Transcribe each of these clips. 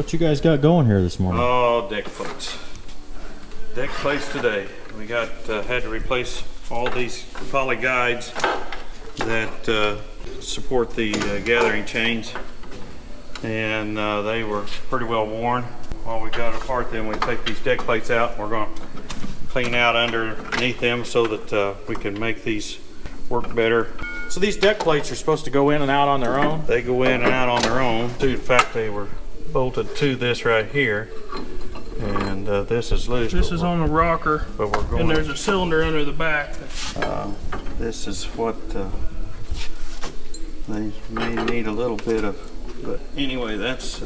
What you guys got going here this morning? Oh, deck plates. Deck plates today. We got had to replace all these poly guides that support the gathering chains, and they were pretty well worn. While we got it apart, then we take these deck plates out. We're going to clean out underneath them so that we can make these work better. So these deck plates are supposed to go in and out on their own? They go in and out on their own. In fact, they were bolted to this right here, and this is loose. This is on the rocker, but we're going, and there's a cylinder under the back. This is what they may need a little bit of, but anyway, that's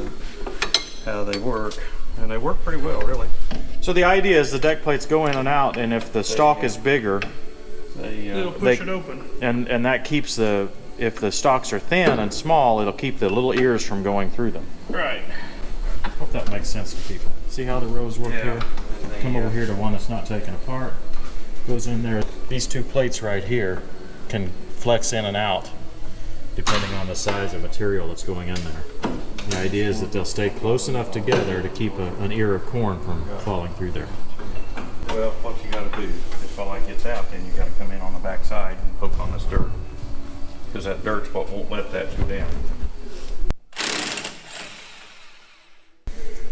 how they work, and they work pretty well, really. So the idea is the deck plates go in and out, and if the stalk is bigger, it'll push it open. And that keeps the, if the stalks are thin and small, it'll keep the little ears from going through them. Right. I hope that makes sense to people. See how the rows work here? Come over here to one that's not taken apart. Goes in there. These two plates right here can flex in and out depending on the size of material that's going in there. The idea is that they'll stay close enough together to keep an ear of corn from falling through there. Well, what you got to do is while that gets out, then you got to come in on the back side and poke on this dirt, because that dirt's what won't let that go down.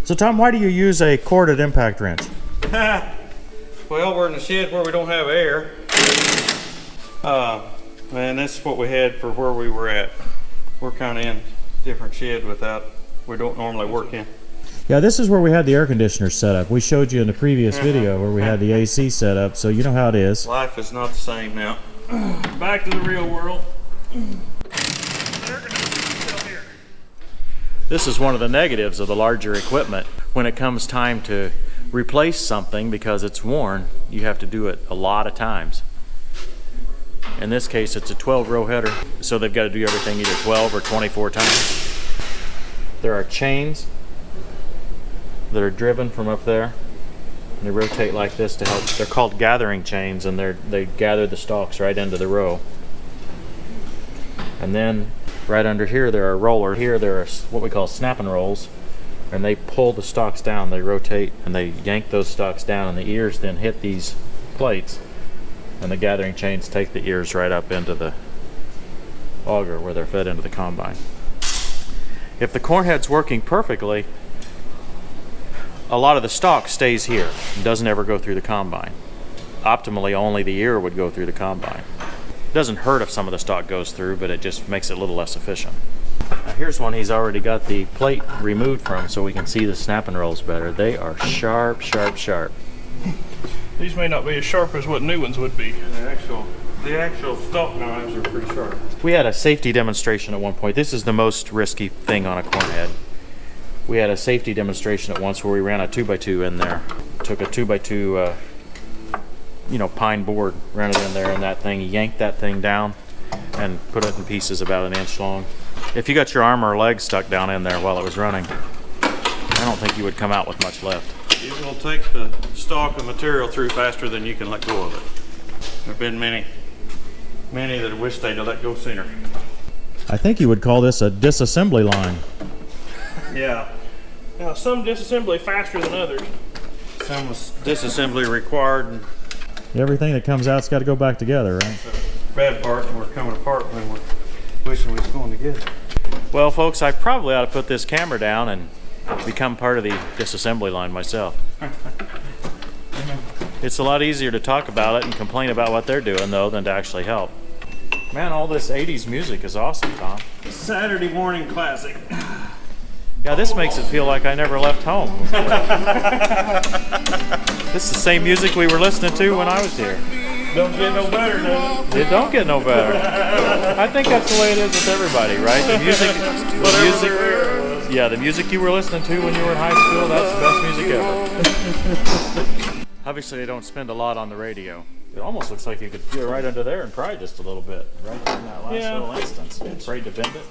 So Tom, why do you use a corded impact wrench? Well, we're in the shed where we don't have air. And that's what we had for where we were at. We're kind of in a different shed without, we don't normally work in. Yeah, this is where we had the air conditioner set up. We showed you in the previous video where we had the AC set up, so you know how it is. Life is not the same now. Back to the real world. Air conditioner's still here. This is one of the negatives of the larger equipment. When it comes time to replace something because it's worn, you have to do it a lot of times. In this case, it's a 12-row header, so they've got to do everything either 12 or 24 times. There are chains that are driven from up there. And they rotate like this to help. They're called gathering chains, and they gather the stalks right into the row. And then right under here there are rollers. Here there are what we call snapping rolls, and they pull the stalks down. They rotate and they yank those stalks down, and the ears then hit these plates, and the gathering chains take the ears right up into the auger where they're fed into the combine. If the corn head's working perfectly, a lot of the stalk stays here and doesn't ever go through the combine. Optimally, only the ear would go through the combine. It doesn't hurt if some of the stalk goes through, but it just makes it a little less efficient. Now here's one he's already got the plate removed from, so we can see the snapping rolls better. They are sharp, sharp, sharp. These may not be as sharp as what new ones would be. The actual stalk knives are pretty sharp. We had a safety demonstration at one point. This is the most risky thing on a corn head. We had a safety demonstration at once where we ran a 2x2 in there. Took a 2x2 pine board, ran it in there, and that thing, yanked that thing down and put it in pieces about an inch long. If you got your arm or leg stuck down in there while it was running, I don't think you would come out with much left. It will take the stalk of material through faster than you can let go of it. There have been many that wish they'd have let go sooner. I think you would call this a disassembly line. Yeah. Now, some disassembly faster than others. Some disassembly required. And Everything that comes out's got to go back together, right? bad parts, and we're coming apart when we're wishing we was going together. Well, folks, I probably ought to put this camera down and become part of the disassembly line myself. It's a lot easier to talk about it and complain about what they're doing, though, than to actually help. Man, all this 80s music is awesome, Tom. Saturday morning classic. Yeah, this makes it feel like I never left home. This is the same music we were listening to when I was here. Don't get no better, does it? It don't get no better. I think that's the way it is with everybody, right? The music you were listening to when you were in high school, that's the best music ever. Obviously, they don't spend a lot on the radio. It almost looks like you could get right under there and pry just a little bit, right in that last little instance. Afraid to bend it?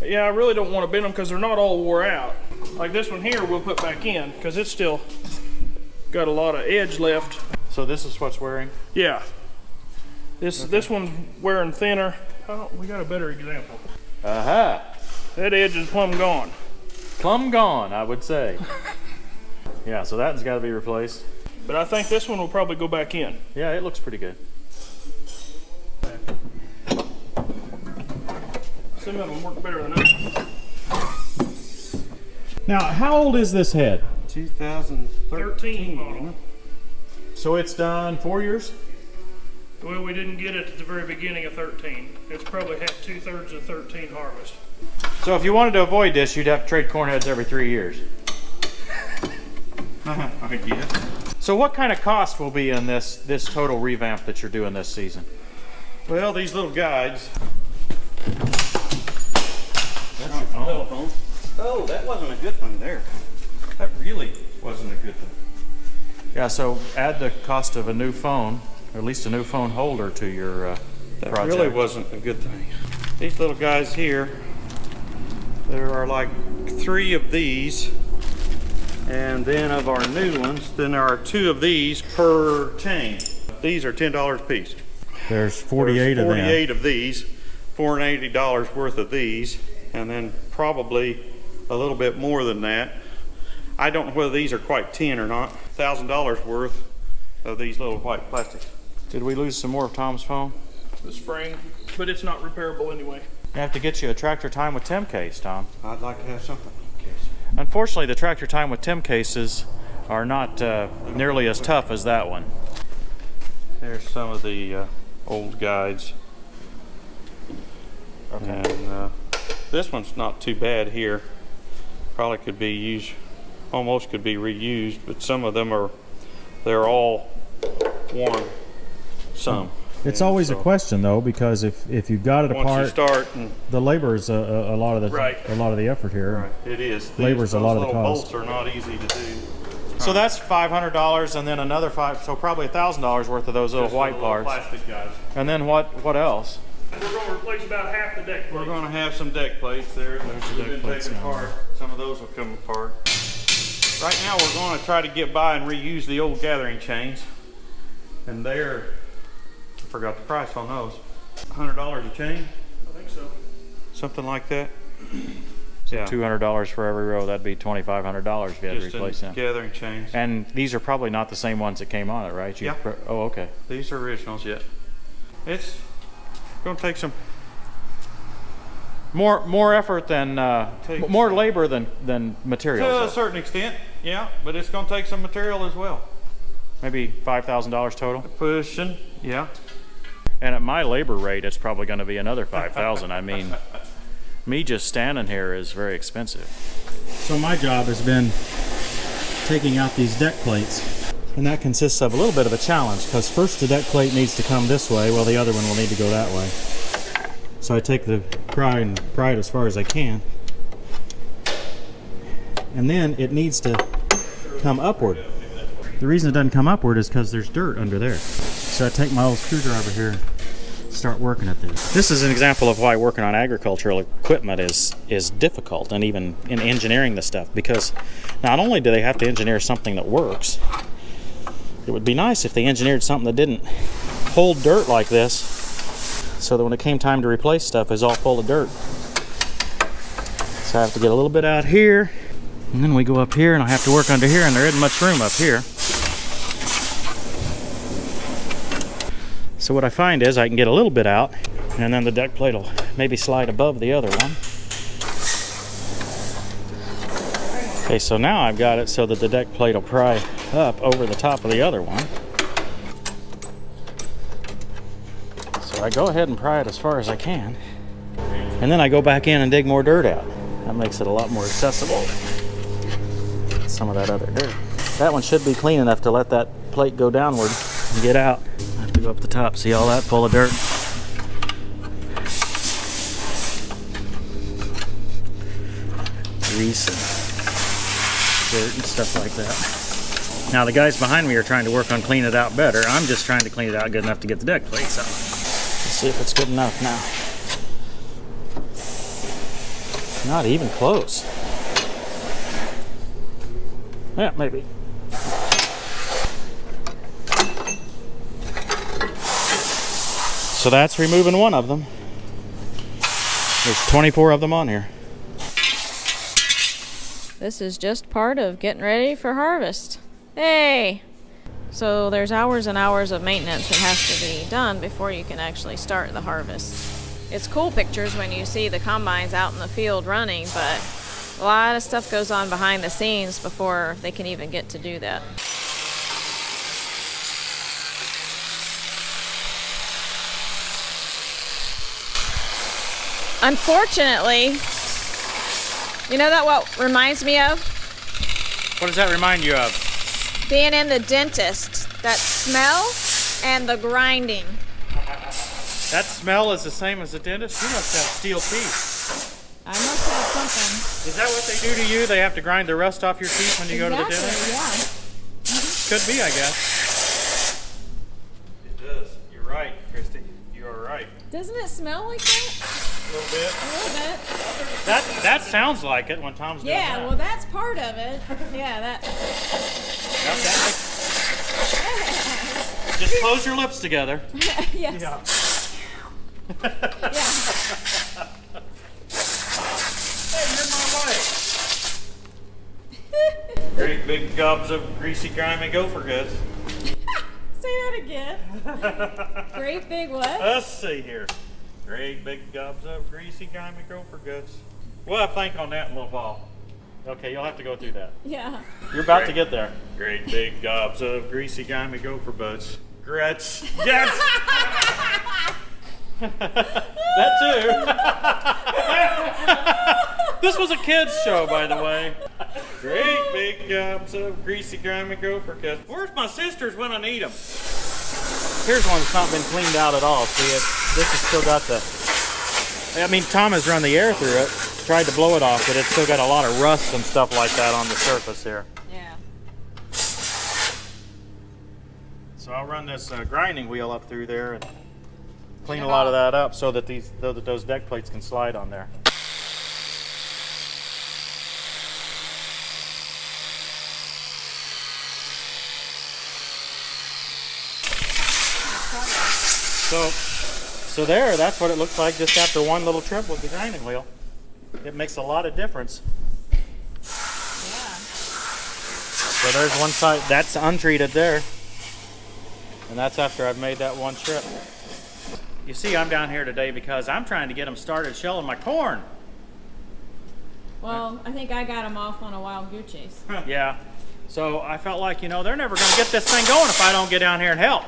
Yeah, I really don't want to bend them because they're not all wore out. Like this one here, we'll put back in because it's still got a lot of edge left. So this is what's wearing? Yeah. This one's wearing thinner. Oh, we got a better example. Aha! That edge is plumb gone. Plumb gone, I would say. Yeah, so that's got to be replaced. But I think this one will probably go back in. Yeah, it looks pretty good. Some of them work better than others. Now, how old is this head? 13 model. So it's done 4 years? Well, we didn't get it at the very beginning of 13. It's probably had 2/3 of 13 harvest. So if you wanted to avoid this, you'd have to trade corn heads every 3 years. I guess. So what kind of cost will be in this total revamp that you're doing this season? Well, these little guides. Oh, that wasn't a good thing there. That really wasn't a good thing. Yeah, so add the cost of a new phone, or at least a new phone holder to your That project. really wasn't a good thing. These little guys here, there are like 3 of these, and then of our new ones, then there are 2 of these per chain. These are $10 a piece. There's 48 There's of them. 48 of these, $480 worth of these, and then probably a little bit more than that. I don't know whether these are quite 10 or not. $1,000 worth of these little white plastics. Did we lose some more of Tom's phone? The spring, but it's not repairable anyway. You have to get you a Tractor Time with Tim case, Tom. I'd like to have something. Unfortunately, the Tractor Time with Tim cases are not nearly as tough as that one. There's some of the old guides. Okay. And this one's not too bad here. Probably could be used, almost could be reused, but some of them they're all worn. Some. It's And always a so question though, because if you got it once you apart, start, and the labor is a lot of the Right. effort here. it is. Labor's a lot of the Those cost. little bolts are not easy to do. So that's $500, and then another so probably $1,000 worth of those little Just white the little parts. plastic guys. And then what else? We're going to replace about half the deck We're plates. going to have some deck plates there. the They've deck been plates taken now. apart. Some of those will come apart. Right now we're going to try to get by and reuse the old gathering chains. And they're, I forgot the price on those. $100 a chain, I think so. something like that. So $200 for every row. That'd be $2,500 if you had to Just in replace them. gathering chains. And these are probably not the same ones that came on it, right? Yeah. Oh, okay. These are originals yet. It's going to take some. More effort than Takes- more labor than materials. To a though. certain extent, yeah, but it's going to take some material as well. Maybe $5,000 total. Pushing, yeah. And at my labor rate, it's probably going to be another $5,000. I mean, me just standing here is very expensive. So my job has been taking out these deck plates, and that consists of a little bit of a challenge, because first the deck plate needs to come this way, while the other one will need to go that way. So I take the pry and pry it as far as I can, and then it needs to come upward. The reason it doesn't come upward is because there's dirt under there. So I take my old screwdriver here and start working at this. This is an example of why working on agricultural equipment is difficult, and even in engineering this stuff, because not only do they have to engineer something that works, it would be nice if they engineered something that didn't hold dirt like this, so that when it came time to replace stuff, it's all full of dirt. So I have to get a little bit out here, and then we go up here, and I have to work under here, and there isn't much room up here. So what I find is I can get a little bit out, and then the deck plate will maybe slide above the other one. Okay, so now I've got it so that the deck plate will pry up over the top of the other one. So I go ahead and pry it as far as I can, and then I go back in and dig more dirt out. That makes it a lot more accessible. Some of that other dirt. That one should be clean enough to let that plate go downward and get out. I have to go up the top. See all that full of dirt? Grease and dirt and stuff like that. Now the guys behind me are trying to work on cleaning it out better. I'm just trying to clean it out good enough to get the deck plates out. Let's see if it's good enough now. Not even close. Yeah, maybe. So that's removing one of them. There's 24 of them on here. This is just part of getting ready for harvest. Hey! So there's hours and hours of maintenance that has to be done before you can actually start the harvest. It's cool pictures when you see the combines out in the field running, but a lot of stuff goes on behind the scenes before they can even get to do that. Unfortunately, you know that what reminds me of? What does that remind you of? Being in the dentist. That smell and the grinding. That smell is the same as the dentist? You must have steel teeth. I must have something. Is that what they do to you? They have to grind the rust off your teeth when you go to the dentist? Yeah. Could be, I guess. It does. You're right, Christy. You are right. Doesn't it smell like that? A little bit. A little bit. That sounds like it when Tom's doing that. Yeah, well that's part of it. Yeah, that. Yep, that makes... Just close your lips together. Yes. Yeah. Yeah. Hey, you're my wife. Great big gobs of greasy, grimy gopher guts. Say that again. Great big what? Let's see here. Great big gobs of greasy, grimy gopher guts. We'll have to think on that in a little while. Okay, you'll have to go through that. Yeah. You're about to get there. Great big gobs of greasy, grimy gopher butts. Guts. Yes! That too. This was a kid's show, by the way. Great big gobs of greasy, grimy gopher guts. Where's my sisters when I need them? Here's one that's not been cleaned out at all. See, this has still got the... I mean, Tom has run the air through it, tried to blow it off, but it's still got a lot of rust and stuff like that on the surface here. Yeah. So I'll run this grinding wheel up through there and clean Get a lot off. of that up so that those deck plates can slide on there. So there, that's what it looks like just after one little trip with the grinding wheel. It makes a lot of difference. Yeah. So there's one side, that's untreated there. And that's after I've made that one trip. You see, I'm down here today because I'm trying to get them started shelling my corn. Well, I think I got them off on a wild goose chase. Yeah. So I felt like, you know, they're never going to get this thing going if I don't get down here and help.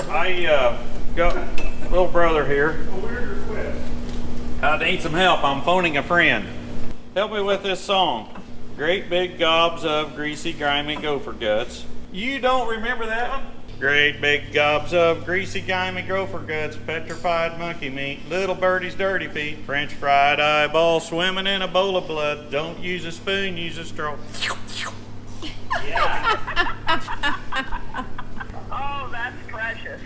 I got little brother here. I need some help. I'm phoning a friend. Help me with this song. Great big gobs of greasy, grimy gopher guts. You don't remember that one? Great big gobs of greasy, grimy gopher guts, petrified monkey meat, little birdie's dirty feet, French fried eyeball swimming in a bowl of blood. Don't use a spoon, use a straw. Oh, that's precious.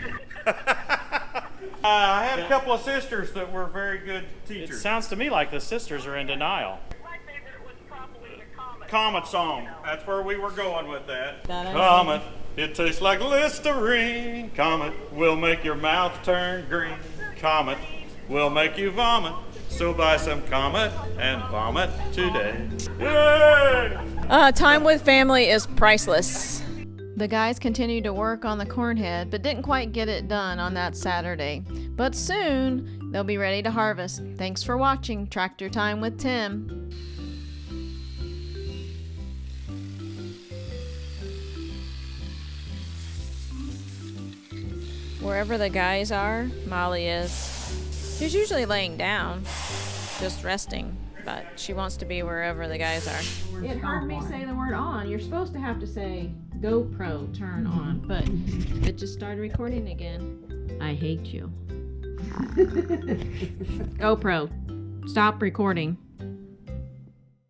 I had a couple of sisters that were very good It teachers. sounds to me like the sisters are in denial. My favorite was probably the comet. Comet song. That's where we were going with that. That I Comet, it tastes like Listerine. Comet will make your mouth turn green. Comet will make you vomit. So buy some Comet and vomit today. Yay! Time with family is priceless. The guys continued to work on the corn head, but didn't quite get it done on that Saturday. But soon, they'll be ready to harvest. Thanks for watching Tractor Time with Tim. Wherever the guys are, Molly is. She's usually laying down, just resting, but she wants to be wherever the guys are. It heard me say the word on. You're supposed to have to say GoPro turn on, but it just started recording again. I hate you. GoPro, stop recording.